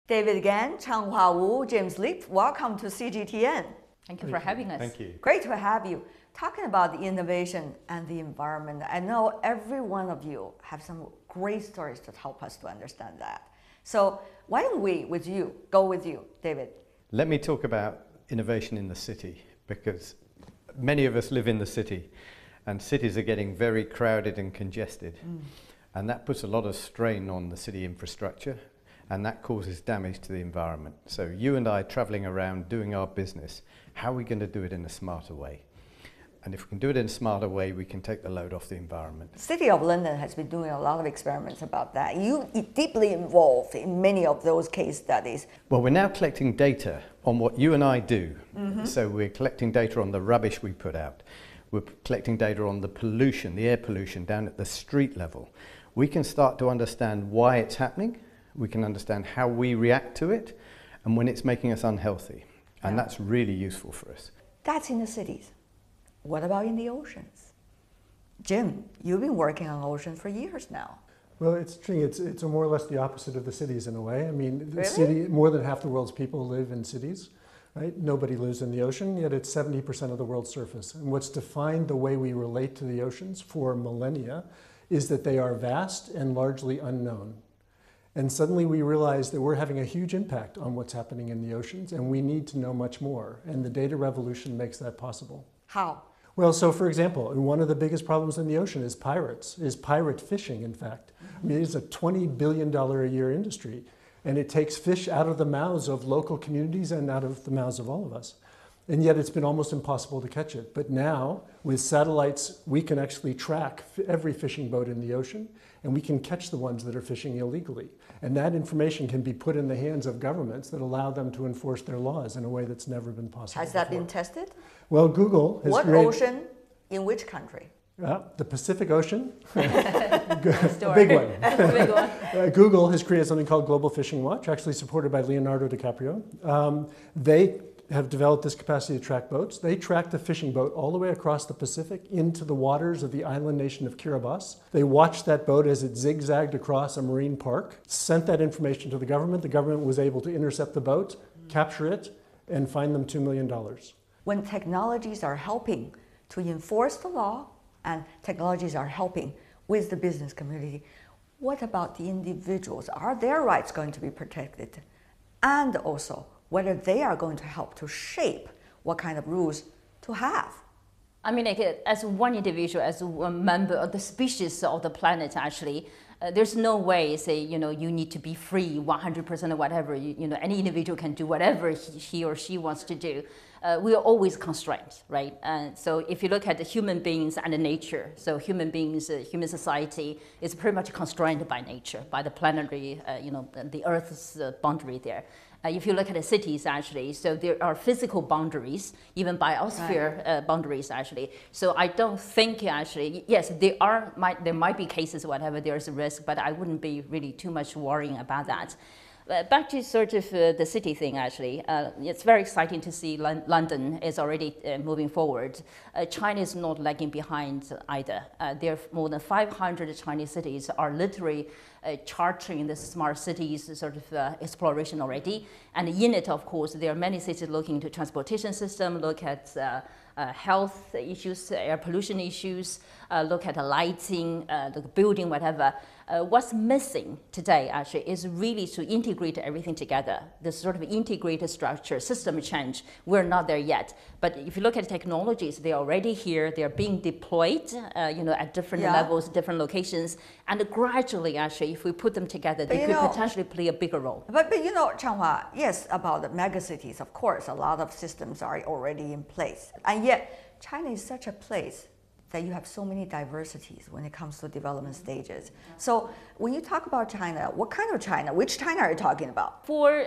David Gann, Changhua Wu, James Leape, welcome to CGTN. Thank you for having us. Thank you. Great to have you. Talking about the innovation and the environment, I know every one of you have some great stories to help us to understand that. So why don't we, go with you, David? Let me talk about innovation in the city, because many of us live in the city and cities are getting very crowded and congested. And that puts a lot of strain on the city infrastructure, and that causes damage to the environment. So you and I traveling around doing our business, how are we going to do it in a smarter way? And if we can do it in a smarter way, we can take the load off the environment. The City of London has been doing a lot of experiments about that. You are deeply involved in many of those case studies. Well, we're now collecting data on what you and I do. So we're collecting data on the rubbish we put out. We're collecting data on the pollution, the air pollution down at the street level. We can start to understand why it's happening. We can understand how we react to it and when it's making us unhealthy. And that's really useful for us. That's in the cities. What about in the oceans? Jim, you've been working on oceans for years now. Well, it's true. It's more or less the opposite of the cities in a way. I mean, the Really? city, more than half the world's people live in cities, right? Nobody lives in the ocean, yet it's 70% of the world's surface. And what's defined the way we relate to the oceans for millennia is that they are vast and largely unknown. And suddenly we realize that we're having a huge impact on what's happening in the oceans, and we need to know much more. And the data revolution makes that possible. How? Well, so for example, one of the biggest problems in the ocean is pirate fishing, in fact. I mean, it's a $20 billion a year industry, and it takes fish out of the mouths of local communities and out of the mouths of all of us. And yet it's been almost impossible to catch it. But now, with satellites, we can actually track every fishing boat in the ocean, and we can catch the ones that are fishing illegally. And that information can be put in the hands of governments that allow them to enforce their laws in a way that's never been possible Has that before. been tested? Well, Google has What created... ocean in which country? The Pacific Ocean, a Story. big one. Big one. Google has created something called Global Fishing Watch, actually supported by Leonardo DiCaprio. They have developed this capacity to track boats. They track the fishing boat all the way across the Pacific into the waters of the island nation of Kiribati. They watched that boat as it zigzagged across a marine park, sent that information to the government. The government was able to intercept the boat, capture it, and fine them $2 million. When technologies are helping to enforce the law and technologies are helping with the business community, what about the individuals? Are their rights going to be protected? And also, whether they are going to help to shape what kind of rules to have. I mean, like, as one individual, as one member of the species of the planet, actually, there's no way, say, you need to be free 100% of whatever, any individual can do whatever he or she wants to do. We are always constrained, right? So if you look at the human beings and the nature, so human beings, human society is pretty much constrained by nature, by the planetary, the Earth's boundary there. If you look at the cities, actually, so there are physical boundaries, even biosphere boundaries, actually. So I don't think, actually, yes, there might be cases, whatever, there's a risk, but I wouldn't be really too much worrying about that. Back to sort of the city thing, actually, it's very exciting to see London is already moving forward. China is not lagging behind either. There are more than 500 Chinese cities are literally chartering the smart cities sort of exploration already. And in it, of course, there are many cities looking to transportation system, look at health issues, air pollution issues, look at the lighting, the building, whatever. What's missing today actually is really to integrate everything together. This sort of integrated structure, system change, we're not there yet. But if you look at technologies, they're already here, they're being deployed, at different levels, different locations. And gradually, actually, if we put them together, they could potentially play a bigger role. But Changhua, yes, about the megacities, of course, a lot of systems are already in place. And yet, China is such a place that you have so many diversities when it comes to development stages. So when you talk about China, what kind of China? Which China are you talking about? For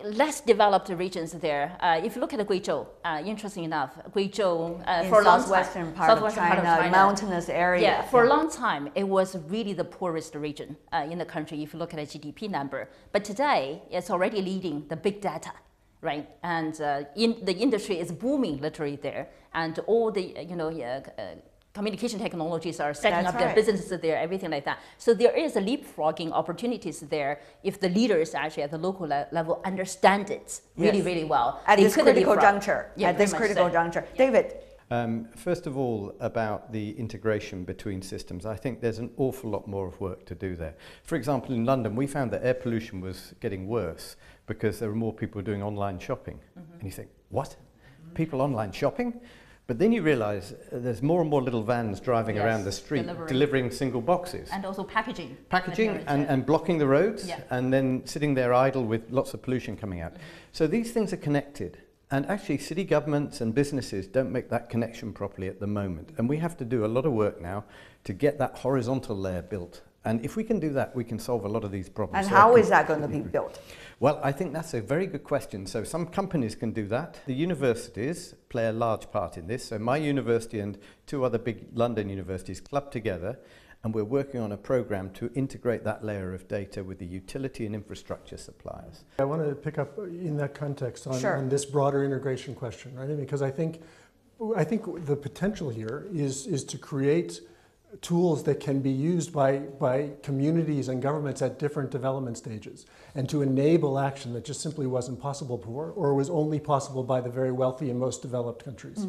less developed regions there, if you look at Guizhou, interesting enough, Guizhou for a long southwestern time, part of China, mountainous area. Yeah, for a long time, it was really the poorest region in the country if you look at a GDP number. But today, it's already leading the big data. Right, and the industry is booming literally there, and all the communication technologies are setting That's up their right. businesses there, everything like that. So there is a leapfrogging opportunities there if the leaders actually at the local level understand it really, Yes. really well. At They this could critical leapfrog. juncture. Yeah, At this very much critical so. juncture. David. First of all, about the integration between systems, I think there's an awful lot more of work to do there. For example, in London, we found that air pollution was getting worse because there were more people doing online shopping. And you think, what? People online shopping? But then you realize there's more and more little vans driving Yes, around the street delivering. delivering single boxes. And also packaging. Packaging materials, yeah. and blocking the roads, Yeah. and then sitting there idle with lots of pollution coming out. So these things are connected. And actually, city governments and businesses don't make that connection properly at the moment. And we have to do a lot of work now to get that horizontal layer built. And if we can do that, we can solve a lot of these problems. And So how is that going to be built? Well, I think that's a very good question. So some companies can do that. The universities play a large part in this. So my university and 2 other big London universities club together, and we're working on a program to integrate that layer of data with the utility and infrastructure suppliers. I want to pick up in that context on, Sure. on this broader integration question, right? Because I think the potential here is to create tools that can be used by communities and governments at different development stages, and to enable action that just simply wasn't possible before, or was only possible by the very wealthy and most developed countries.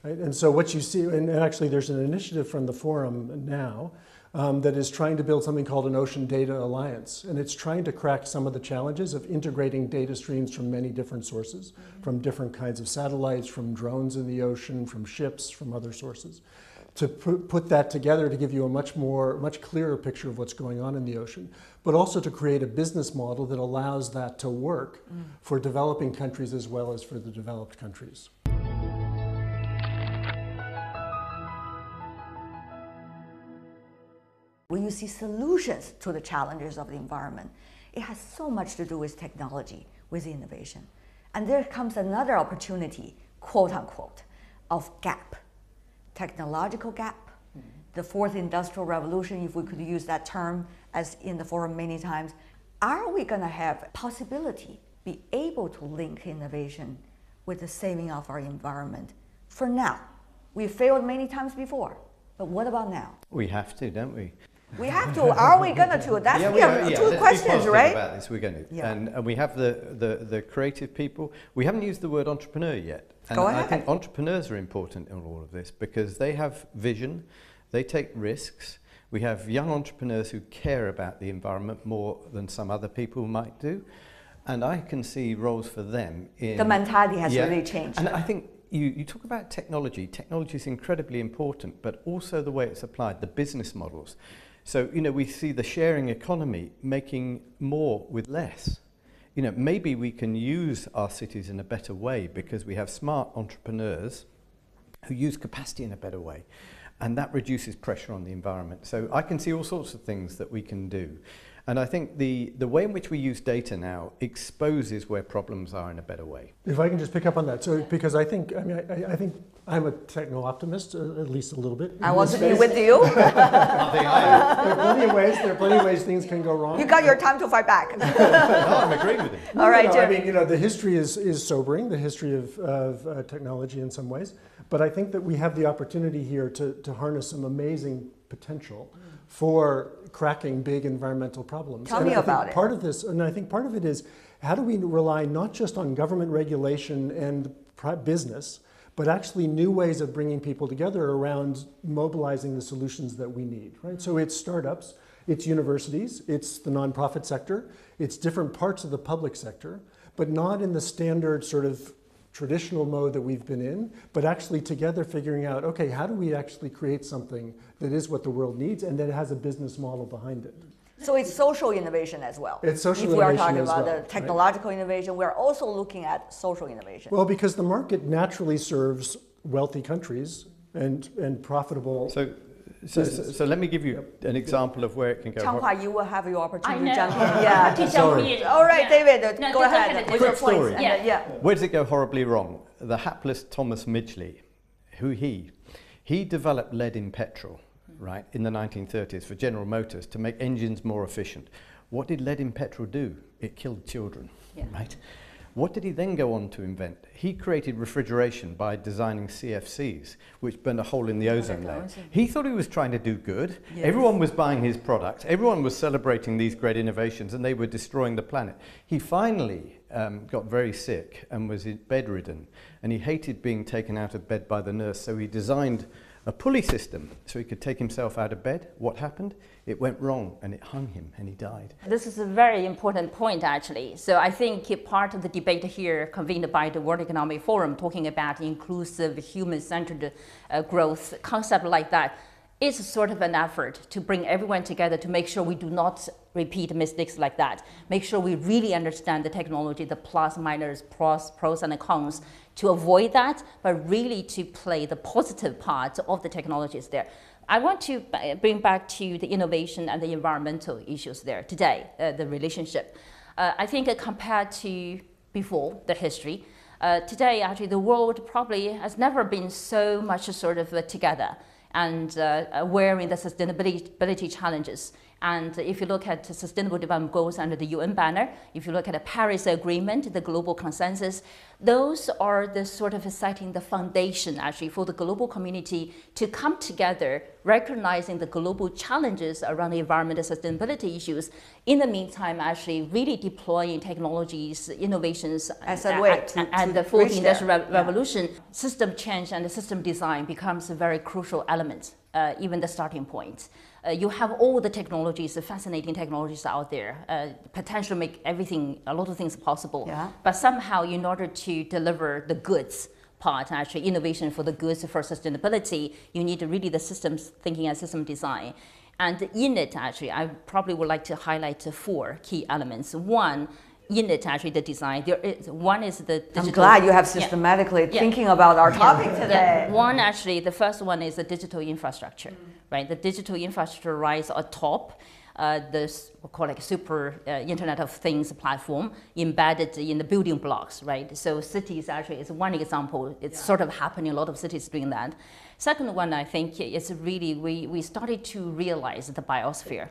Right? And so what you see, and actually there's an initiative from the forum now that is trying to build something called an Ocean Data Alliance. And it's trying to crack some of the challenges of integrating data streams from many different sources, from different kinds of satellites, from drones in the ocean, from ships, from other sources, to put that together to give you a much clearer picture of what's going on in the ocean, but also to create a business model that allows that to work for developing countries as well as for the developed countries. When you see solutions to the challenges of the environment, it has so much to do with technology, with innovation. And there comes another opportunity, quote unquote, of gap, technological gap. The 4th industrial revolution, if we could use that term as in the forum many times, are we going to have possibility, be able to link innovation with the saving of our environment? For now, we failed many times before, but what about now? We have to, don't we? We have to. Are we going to? That's we are, two let's be questions, positive right? about this. We're going to, Yeah. and we have the creative people. We haven't used the word entrepreneur yet, and Go I ahead. think entrepreneurs are important in all of this because they have vision, they take risks. We have young entrepreneurs who care about the environment more than some other people might do, and I can see roles for them in The mentality has really changed. And I think you talk about technology. Technology is incredibly important, but also the way it's applied, the business models. So, we see the sharing economy making more with less. Maybe we can use our cities in a better way because we have smart entrepreneurs who use capacity in a better way. And that reduces pressure on the environment. So I can see all sorts of things that we can do. And I think the way in which we use data now exposes where problems are in a better way. If I can just pick up on that, so because I think I'm a techno-optimist, at least a little bit. I want to be with you. There are plenty of ways things can go wrong. You got your time to fight back. No, I'm agreeing with him. All right, I Jim. mean, the history is sobering, the history of technology in some ways. But I think that we have the opportunity here to harness some amazing potential for cracking big environmental problems. Tell me about it. Part of this, and I think part of it is, how do we rely not just on government regulation and business, but actually new ways of bringing people together around mobilizing the solutions that we need, right? So it's startups, it's universities, it's the nonprofit sector, it's different parts of the public sector, but not in the standard sort of traditional mode that we've been in, but actually together figuring out, okay, how do we actually create something that is what the world needs and that has a business model behind it? So it's social innovation as well. It's social If we are innovation talking as about well, the right? technological innovation, we're also looking at social innovation. Well, because the market naturally serves wealthy countries and profitable. So let me give you an example of where it can go. Changhua, you will have your opportunity I to jump know. in. Yeah. Sorry. All right, David, No, go ahead definitely. with your Quick points. story. And Yeah. then, yeah. Where does it go horribly wrong? The hapless Thomas Midgley, he developed lead in petrol, right, in the 1930s for General Motors to make engines more efficient. What did lead in petrol do? It killed children, Yeah. right? What did he then go on to invent? He created refrigeration by designing CFCs, which burned a hole in the ozone layer. He thought he was trying to do good. Yes. Everyone was buying his products. Everyone was celebrating these great innovations, and they were destroying the planet. He finally got very sick and was bedridden, and he hated being taken out of bed by the nurse, so he designed a pulley system so he could take himself out of bed. What happened? It went wrong and it hung him and he died. This is a very important point, actually. So I think part of the debate here convened by the World Economic Forum talking about inclusive, human-centered growth, concept like that, is sort of an effort to bring everyone together to make sure we do not repeat mistakes like that. Make sure we really understand the technology, the plus, minus, pros and the cons, to avoid that, but really to play the positive part of the technologies there. I want to bring back to the innovation and the environmental issues there today, the relationship. I think compared to before, the history, today actually the world probably has never been so much sort of together and wearing the sustainability challenges. And if you look at the Sustainable Development Goals under the UN banner, if you look at the Paris Agreement, the global consensus, those are the sort of setting the foundation actually for the global community to come together, recognizing the global challenges around the environmental sustainability issues. In the meantime, actually really deploying technologies, innovations, as a way and the fourth industrial revolution, system change and the system design becomes a very crucial element, even the starting point. You have all the technologies, the fascinating technologies out there, potentially make everything, a lot of things possible. Yeah. But somehow, in order to deliver the goods part, actually innovation for the goods for sustainability, you need really the systems thinking and system design. And in it, actually, I probably would like to highlight 4 key elements. One, in it, actually, the design. One is the digital. I'm glad you have systematically thinking about our topic today. One, actually, the first one is the digital infrastructure, right? The digital infrastructure rides atop this, we call it super Internet of Things platform embedded in the building blocks, right? So cities actually is one example. It's sort of happening, a lot of cities doing that. Second one, I think, is really we started to realize the biosphere.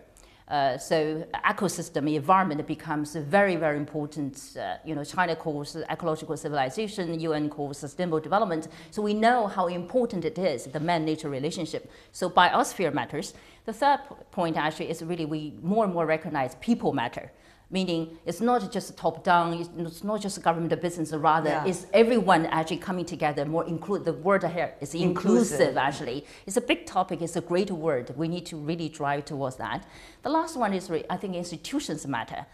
So ecosystem environment becomes very, very important. China calls ecological civilization, UN calls sustainable development. So we know how important it is, the man-nature relationship. So biosphere matters. The third point actually is really we more and more recognize people matter. Meaning it's not just top-down, it's not just government business, rather it's everyone actually coming together, more include. The word here is inclusive actually. It's a big topic, it's a great word. We need to really drive towards that. The last one is, I think institutions matter.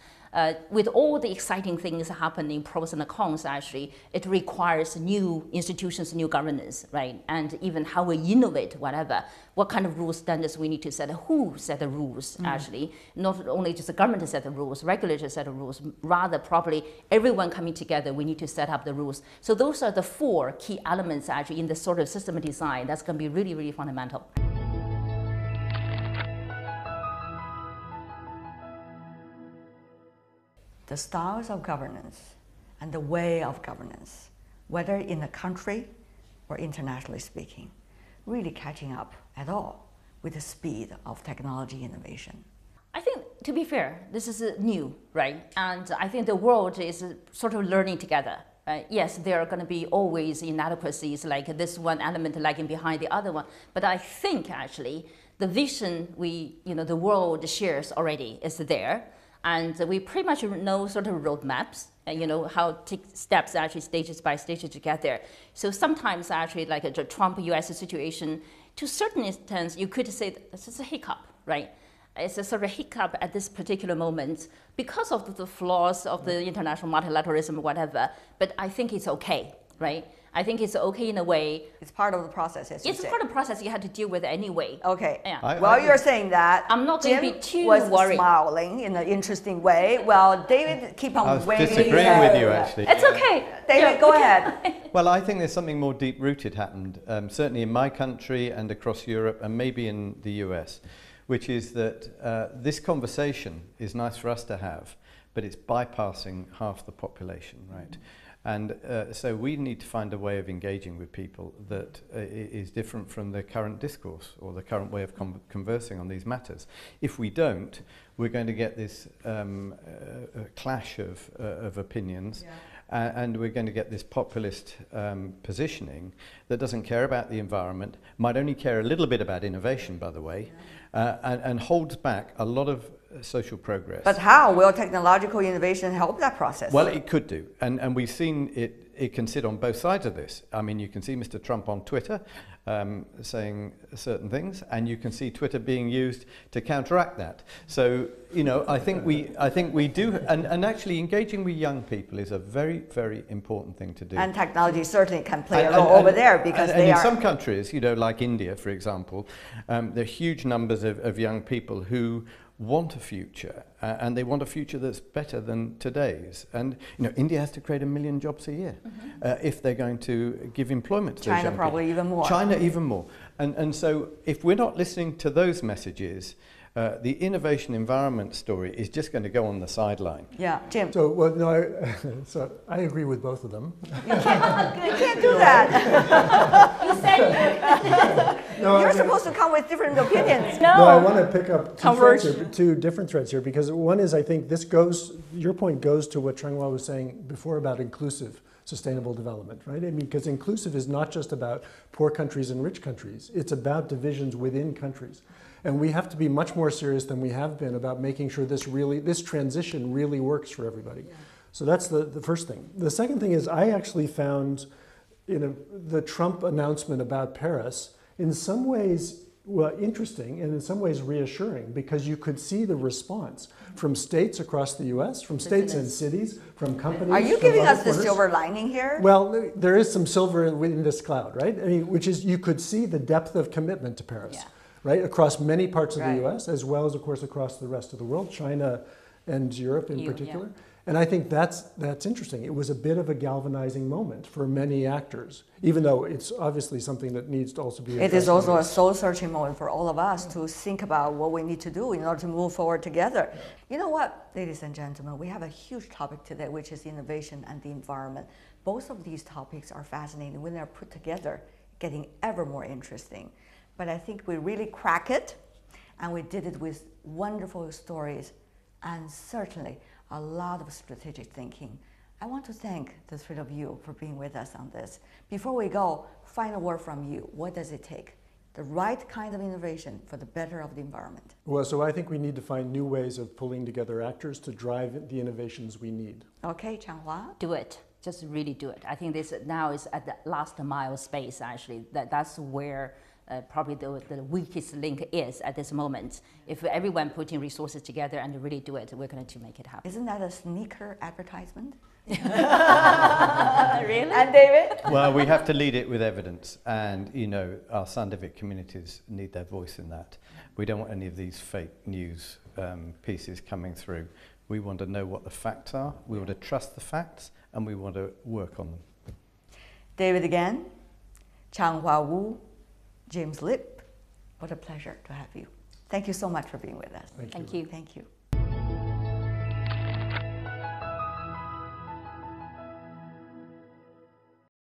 With all the exciting things happening, pros and cons actually, it requires new institutions, new governance, right? And even how we innovate, whatever. What kind of rules, standards we need to set, who set the rules actually. Not only just the government set the rules, regulators set the rules, rather probably everyone coming together, we need to set up the rules. So those are the 4 key elements actually in the sort of system design that's going to be really, really fundamental. The styles of governance and the way of governance, whether in a country or internationally speaking, really catching up at all with the speed of technology innovation. I think, to be fair, this is new, right? And I think the world is sort of learning together. Yes, there are going to be always inadequacies, like this one element lagging behind the other one. But I think actually the vision the world shares already is there. And we pretty much know sort of roadmaps, how to take steps actually stages by stages to get there. So sometimes actually like the Trump-US situation, to a certain extent, you could say that this is a hiccup, right? It's a sort of hiccup at this particular moment because of the flaws of the international multilateralism or whatever, but I think it's okay, right? I think it's okay in a way. It's part of the process, as you It's say. part of the process you had to deal with anyway. Okay. Yeah. While you're saying that, I'm not going to Jim be too was worried. smiling in an interesting way, while David keep on I was waving. disagreeing with you, actually. It's okay. David, go ahead. Well, I think there's something more deep-rooted happened, certainly in my country and across Europe and maybe in the US, which is that this conversation is nice for us to have, but it's bypassing half the population, right? And so we need to find a way of engaging with people that is different from the current discourse or the current way of conversing on these matters. If we don't, we're going to get this clash of opinions. and we're going to get this populist positioning that doesn't care about the environment, might only care a little bit about innovation, by the way, and holds back a lot of social progress. But how will technological innovation help that process? Well, it could do, and we've seen it can sit on both sides of this. I mean, you can see Mr. Trump on Twitter saying certain things, and you can see Twitter being used to counteract that. So, you know, I think we do, and actually engaging with young people is a very, very important thing to do. And technology certainly can play a role over there, because in some countries, you know, like India, for example, there are huge numbers of young people who want a future, and they want a future that's better than today's. And you know, India has to create 1 million jobs a year if they're going to give employment to those young China probably people. even more. China even more. And so if we're not listening to those messages, the innovation environment story is just going to go on the sideline. Yeah, Jim. So, well, no, so I agree with both of them. You can't do that. You said You're supposed to come with different opinions. No, I want to pick up Converge. two different threads here, because one is, I think this goes, your point goes to what Changhua was saying before about inclusive sustainable development, right? I mean, because inclusive is not just about poor countries and rich countries. It's about divisions within countries. And we have to be much more serious than we have been about making sure this transition really works for everybody. Yeah. So that's the first thing. The second thing is, I actually found the Trump announcement about Paris in some ways interesting and in some ways reassuring, because you could see the response from states across the US, from states and cities, from companies. Are you giving us the silver lining here? Well, there is some silver in this cloud, right? I mean, which is, you could see the depth of commitment to Paris. Yeah. Right, across many parts of the US, as well as, of course, across the rest of the world, China and Europe in particular. Yeah. And I think that's interesting. It was a bit of a galvanizing moment for many actors, even though it's obviously something that needs to also be. It is also a soul-searching moment for all of us to think about what we need to do in order to move forward together. You know what, ladies and gentlemen, we have a huge topic today, which is innovation and the environment. Both of these topics are fascinating when they're put together, getting ever more interesting. But I think we really crack it, and we did it with wonderful stories and certainly a lot of strategic thinking. I want to thank the three of you for being with us on this. Before we go, final word from you. What does it take? The right kind of innovation for the better of the environment. Well, so I think we need to find new ways of pulling together actors to drive the innovations we need. Okay, Changhua? do it. Just really do it. I think this now is at the last mile space, actually. That's where probably the weakest link is at this moment. If everyone putting resources together and really do it, we're going to make it happen. Isn't that a sneaker advertisement? Really? And David? Well, we have to lead it with evidence, and you know, our scientific communities need their voice in that. We don't want any of these fake news pieces coming through. We want to know what the facts are, we want to trust the facts, and we want to work on them. David Gann, Changhua Wu, James Leape, what a pleasure to have you. Thank you so much for being with us. Thank you. Thank you. Thank you.